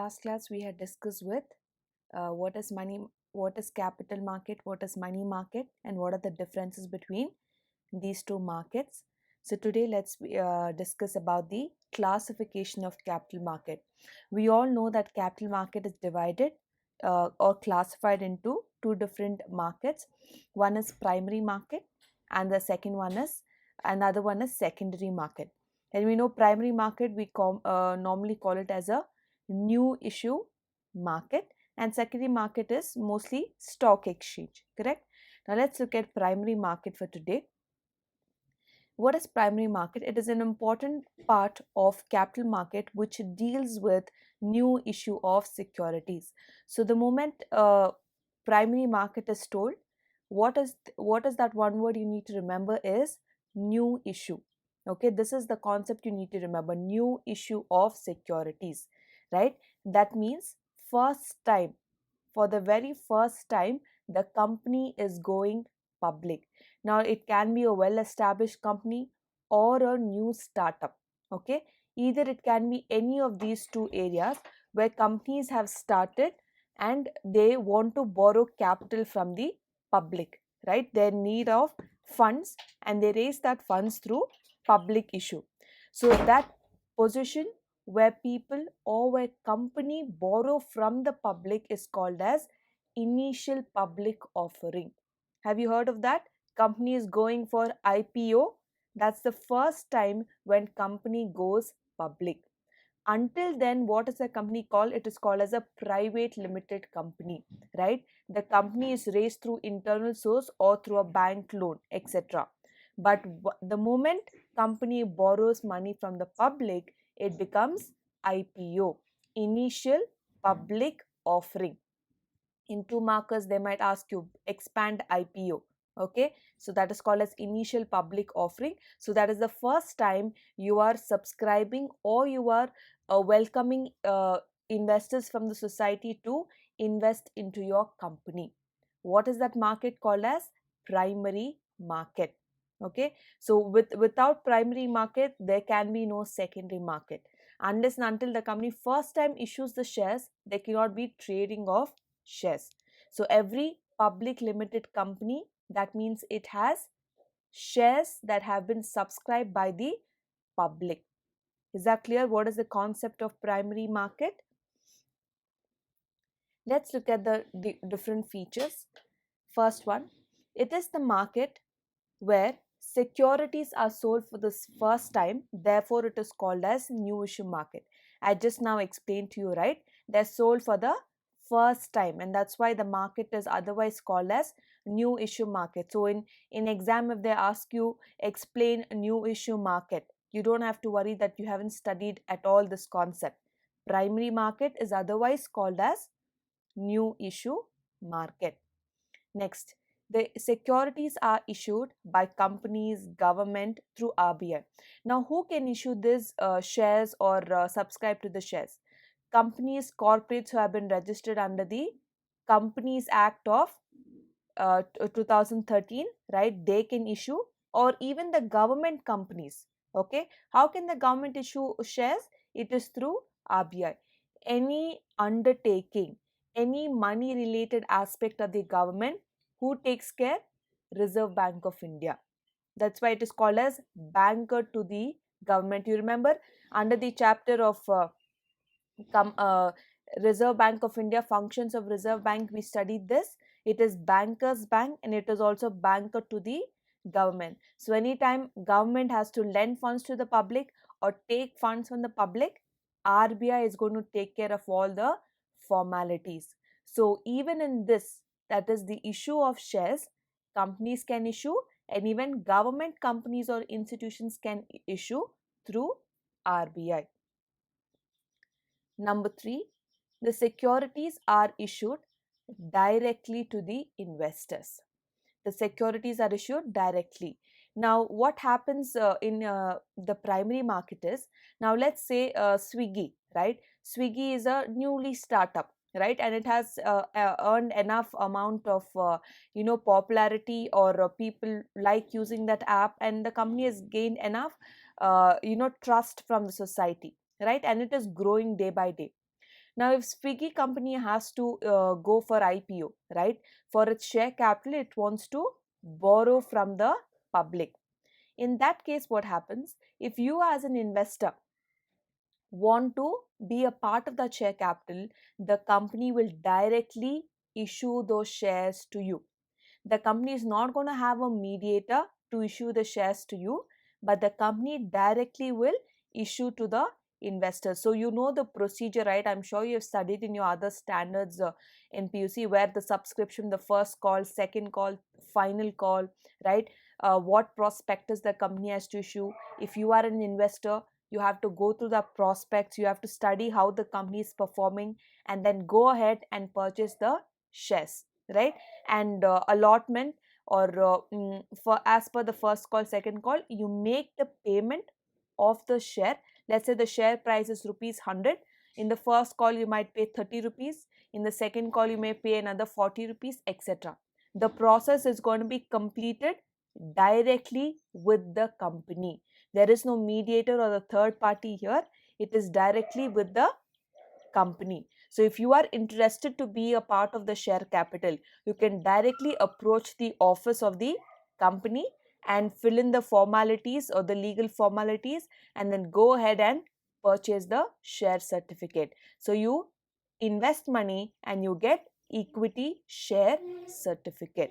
last class we had discussed with what is money, what is capital market, what is money market, and what are the differences between these two markets. So today let's discuss about the classification of capital market. We all know that capital market is divided or classified into two different markets. One is primary market, and the second one is another one is secondary market. And we know primary market we normally call it as a new issue market, and secondary market is mostly stock exchange, correct? Now let's look at primary market for today. What is primary market? It is an important part of capital market which deals with new issue of securities. So the moment primary market is told, what is that one word you need to remember is new issue. Okay, this is the concept you need to remember, new issue of securities, right? That means first time, for the very first time, the company is going public. Now it can be a well established company or a new startup. Okay, either it can be any of these two areas where companies have started and they want to borrow capital from the public, right? They're in need of funds and they raise that funds through public issue. So that position where people or where company borrow from the public is called as initial public offering. Have you heard of that? Company is going for IPO. That's the first time when company goes public. Until then, what is the company called? It is called as a private limited company, right? The company is raised through internal source or through a bank loan, etc. But the moment company borrows money from the public, it becomes IPO, initial public offering. In 2 markers they might ask you expand IPO. Okay, so that is called as initial public offering. So that is the first time you are subscribing or you are welcoming investors from the society to invest into your company. What is that market called as? Primary market. Okay, so without primary market there can be no secondary market. Unless and until the company first time issues the shares, there cannot be trading of shares. So every public limited company, that means it has shares that have been subscribed by the public. Is that clear? What is the concept of primary market? Let's look at the different features. First one, it is the market where securities are sold for the first time, therefore it is called as new issue market. I just now explained to you, right? They're sold for the first time, and that's why the market is otherwise called as new issue market. So in exam, if they ask you explain new issue market, you don't have to worry that you haven't studied at all this concept. Primary market is otherwise called as new issue market. Next, the securities are issued by companies, government through RBI. Now, who can issue these shares or subscribe to the shares? Companies, corporates who have been registered under the Companies Act of 2013, right? They can issue, or even the government companies. Okay, how can the government issue shares? It is through RBI. Any undertaking, any money related aspect of the government, who takes care? Reserve Bank of India. That's why it is called as banker to the government. You remember under the chapter of come Reserve Bank of India, functions of Reserve Bank, we studied this. It is bankers bank and it is also banker to the government. So anytime government has to lend funds to the public or take funds from the public, RBI is going to take care of all the formalities. So even in this, that is the issue of shares, companies can issue, and even government companies or institutions can issue through RBI. Number 3, the securities are issued directly to the investors. The securities are issued directly. Now, what happens in the primary market is, now let's say Swiggy, right? Swiggy is a newly startup, right? And it has earned enough amount of, popularity, or people like using that app, and the company has gained enough, trust from the society, right? And it is growing day by day. Now, if Swiggy company has to go for IPO, right, for its share capital, it wants to borrow from the public. In that case, what happens? If you as an investor want to be a part of that share capital, the company will directly issue those shares to you. The company is not going to have a mediator to issue the shares to you, but the company directly will issue to the investors. So you know the procedure, right? I'm sure you've studied in your other standards in PUC, where the subscription, the first call, second call, final call, right? What prospectus the company has to issue. If you are an investor, you have to go through the prospects, you have to study how the company is performing, and then go ahead and purchase the shares, right? And allotment, or for as per the first call, second call, you make the payment of the share. Let's say the share price is rupees 100. In the first call you might pay 30 rupees, in the second call you may pay another 40 rupees, etc. The process is going to be completed directly with the company. There is no mediator or a third party here. It is directly with the company. So if you are interested to be a part of the share capital, you can directly approach the office of the company and fill in the formalities or the legal formalities, and then go ahead and purchase the share certificate. So you invest money and you get equity share certificate.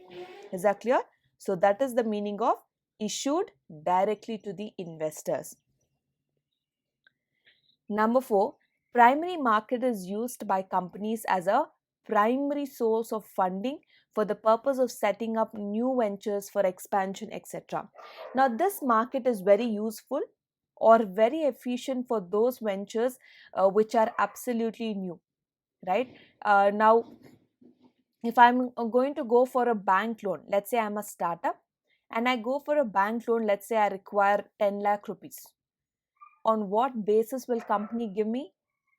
Is that clear? So that is the meaning of issued directly to the investors. Number 4, primary market is used by companies as a primary source of funding for the purpose of setting up new ventures for expansion, etc. Now, this market is very useful or very efficient for those ventures which are absolutely new, right? Now, if I'm going to go for a bank loan, let's say I'm a startup and I go for a bank loan, let's say I require 10 lakh rupees. On what basis will company give me?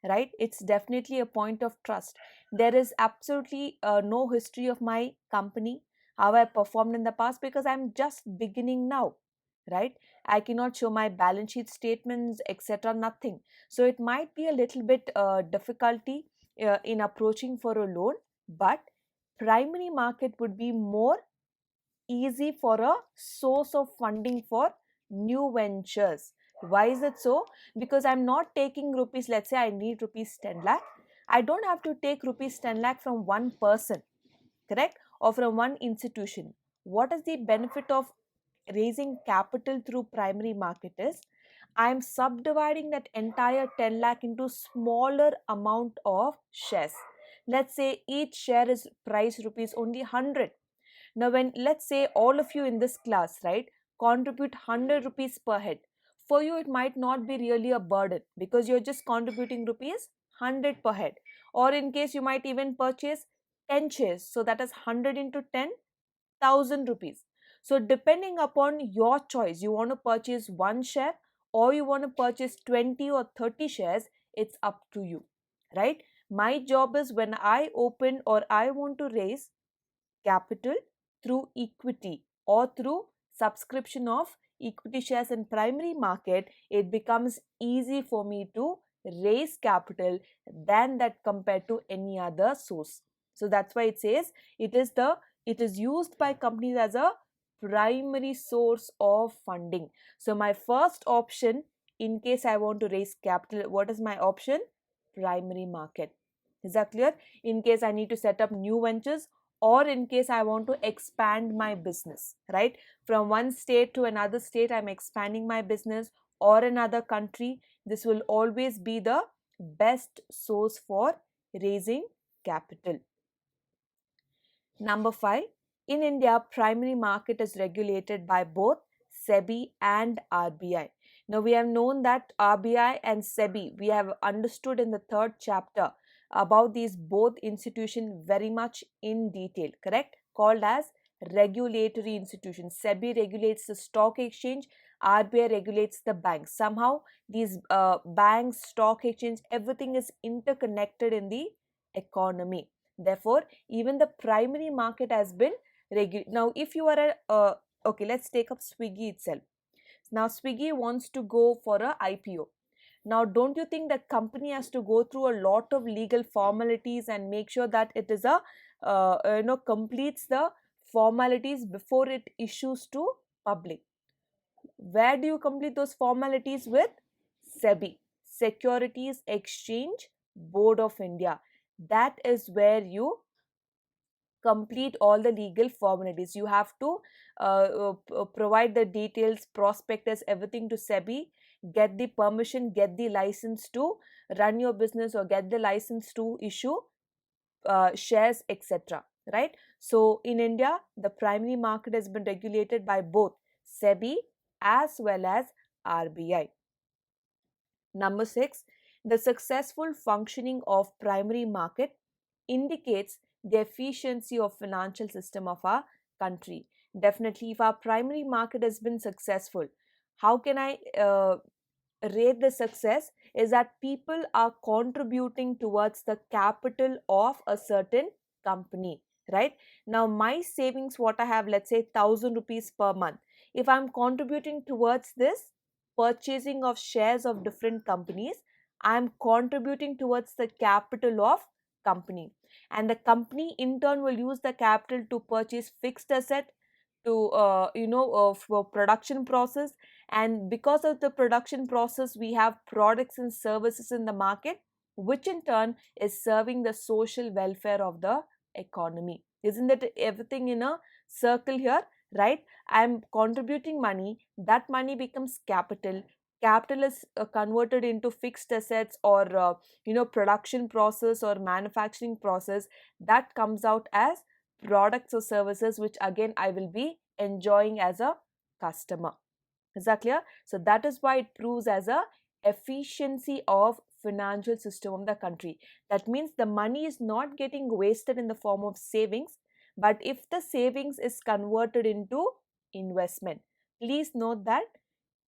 Right, it's definitely a point of trust. There is absolutely no history of my company, how I performed in the past, because I'm just beginning now, right? I cannot show my balance sheet statements, etc., nothing. So it might be a little bit difficulty in approaching for a loan, but primary market would be more easy for a source of funding for new ventures. Why is it so? Because I'm not taking rupees, let's say I need rupees 10 lakh. I don't have to take rupees 10 lakh from one person, correct? Or from one institution. What is the benefit of raising capital through primary market is I'm subdividing that entire 10 lakh into smaller amount of shares. Let's say each share is priced rupees only 100. Now, when let's say all of you in this class, right, contribute 100 rupees per head, for you it might not be really a burden because you're just contributing rupees 100 per head. Or in case you might even purchase 10 shares, so that is 100 into 10,000 rupees. So, depending upon your choice, you want to purchase one share or you want to purchase 20 or 30 shares, it's up to you, right? My job is when I open or I want to raise capital through equity or through subscription of equity shares in primary market, it becomes easy for me to raise capital than that compared to any other source. So that's why it says it is used by companies as a primary source of funding. So my first option, in case I want to raise capital, what is my option? Primary market. Is that clear? In case I need to set up new ventures, or in case I want to expand my business, right? From one state to another state, I'm expanding my business, or another country. This will always be the best source for raising capital. Number 5, in India, primary market is regulated by both SEBI and RBI. Now, we have known that RBI and SEBI, we have understood in the third chapter about these both institutions very much in detail, correct? Called as regulatory institutions. SEBI regulates the stock exchange, RBI regulates the banks. Somehow, these banks, stock exchange, everything is interconnected in the economy. Therefore, even the primary market has been regulated. Now, if you are okay, let's take up Swiggy itself. Now, Swiggy wants to go for a IPO. Now, don't you think the company has to go through a lot of legal formalities and make sure that it is a completes the formalities before it issues to public? Where do you complete those formalities with? SEBI, Securities Exchange Board of India. That is where you complete all the legal formalities. You have to provide the details, prospectus, everything to SEBI, get the permission, get the license to run your business, or get the license to issue shares, etc. Right? So in India, the primary market has been regulated by both SEBI as well as RBI. Number 6, the successful functioning of primary market indicates the efficiency of financial system of our country. Definitely, if our primary market has been successful, how can I rate the success? Is that people are contributing towards the capital of a certain company, right? Now my savings, what I have, let's say 1,000 rupees per month, if I'm contributing towards this purchasing of shares of different companies, I'm contributing towards the capital of company, and the company in turn will use the capital to purchase fixed asset, to for production process, and because of the production process we have products and services in the market, which in turn is serving the social welfare of the economy. Isn't that everything in a circle here? Right? I'm contributing money, that money becomes capital, capital is converted into fixed assets, or production process or manufacturing process, that comes out as products or services, which again I will be enjoying as a customer. Is that clear? So that is why it proves as a efficiency of financial system of the country. That means the money is not getting wasted in the form of savings, but if the savings is converted into investment. Please note that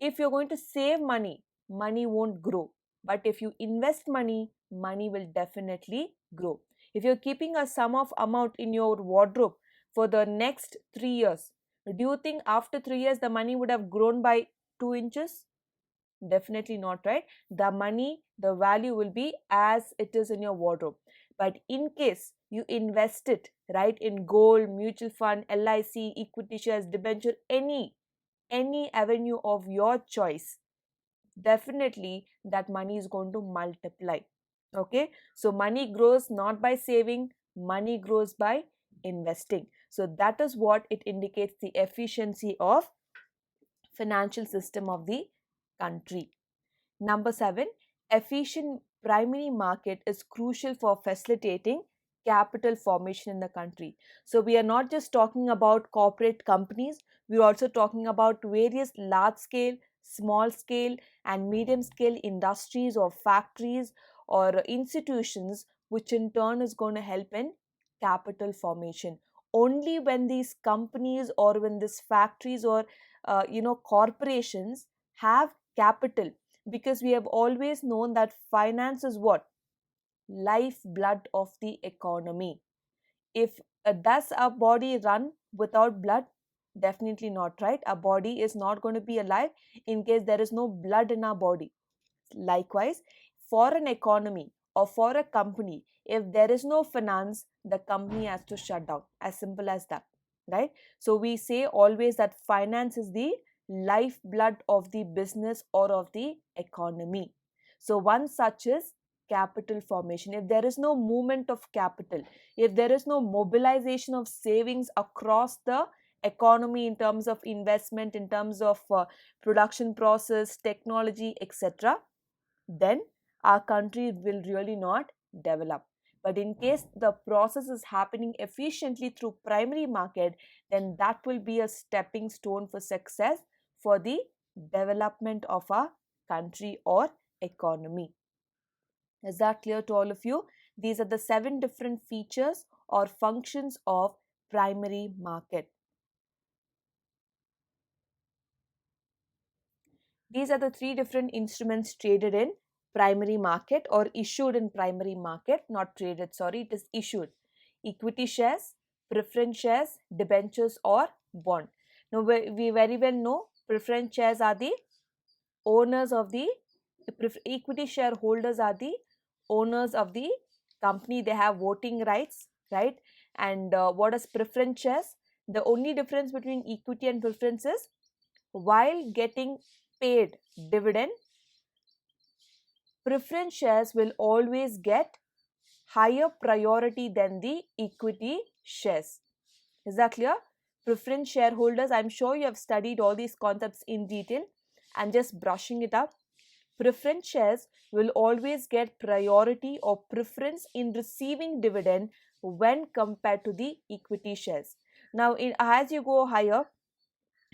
if you're going to save money, money won't grow. But if you invest money, money will definitely grow. If you're keeping a sum of amount in your wardrobe for the next 3 years, do you think after 3 years the money would have grown by 2 inches? Definitely not, right? The money, the value will be as it is in your wardrobe. But in case you invest it, right, in gold, mutual fund, LIC, equity shares, debenture, any avenue of your choice, definitely that money is going to multiply. Okay, so money grows not by saving, money grows by investing. So that is what it indicates, the efficiency of financial system of the country. Number 7, efficient primary market is crucial for facilitating capital formation in the country. So we are not just talking about corporate companies, we are also talking about various large scale, small scale and medium scale industries or factories or institutions, which in turn is going to help in capital formation. Only when these companies or when these factories or corporations have capital, because we have always known that finance is what? Lifeblood of the economy. If does our body run without blood? Definitely not, right? Our body is not going to be alive in case there is no blood in our body. Likewise, for an economy or for a company, if there is no finance, the company has to shut down. As simple as that, right? So we say always that finance is the lifeblood of the business or of the economy. So one such is capital formation. If there is no movement of capital, if there is no mobilization of savings across the economy in terms of investment, in terms of production process, technology, etc., then our country will really not develop. But in case the process is happening efficiently through primary market, then that will be a stepping stone for success for the development of our country or economy. Is that clear to all of you? These are the 7 different features or functions of primary market. These are the 3 different instruments traded in primary market or issued in primary market, not traded, sorry, it is issued. Equity shares, preference shares, debentures or bond. Now we very well know preference shares are the owners of the equity shareholders are the owners of the company. They have voting rights, right? And what is preference shares? The only difference between equity and preference is while getting paid dividend, preference shares will always get higher priority than the equity shares. Is that clear? Preference shareholders, I'm sure you have studied all these concepts in detail and just brushing it up. Preference shares will always get priority or preference in receiving dividend when compared to the equity shares. Now, as you go higher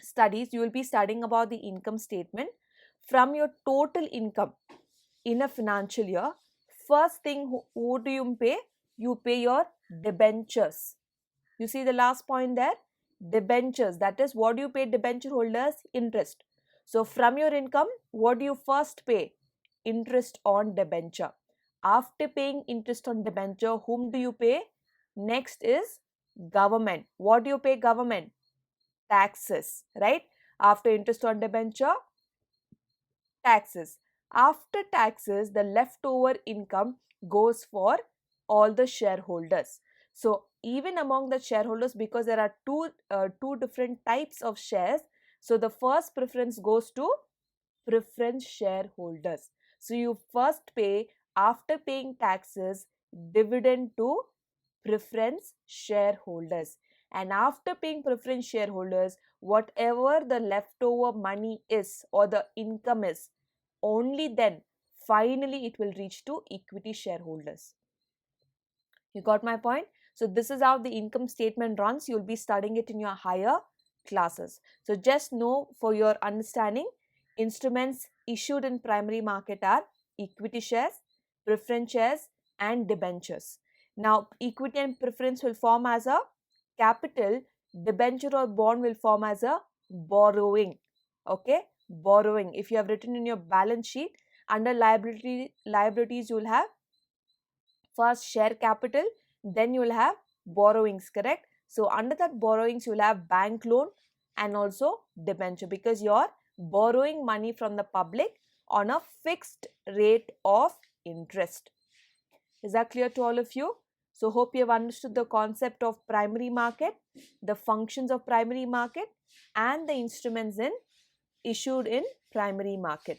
studies, you will be studying about the income statement. From your total income in a financial year, first thing, who do you pay? You pay your debentures. You see the last point there? Debentures. That is, what do you pay debenture holders? Interest. So from your income, what do you first pay? Interest on debenture. After paying interest on debenture, whom do you pay? Next is government. What do you pay government? Taxes, right? After interest on debenture, taxes. After taxes, the leftover income goes for all the shareholders. So even among the shareholders, because there are two different types of shares, so the first preference goes to preference shareholders. So you first pay, after paying taxes, dividend to preference shareholders, and after paying preference shareholders, whatever the leftover money is or the income is, only then finally it will reach to equity shareholders. You got my point? So this is how the income statement runs. You'll be studying it in your higher classes. So just know, for your understanding, instruments issued in primary market are equity shares, preference shares and debentures. Now equity and preference will form as a capital, debenture or bond will form as a borrowing. Okay, borrowing. If you have written in your balance sheet, under liabilities you will have first share capital, then you will have borrowings, correct? So under that borrowings you will have bank loan and also debenture, because you are borrowing money from the public on a fixed rate of interest. Is that clear to all of you? So hope you have understood the concept of primary market, the functions of primary market and the instruments issued in primary market.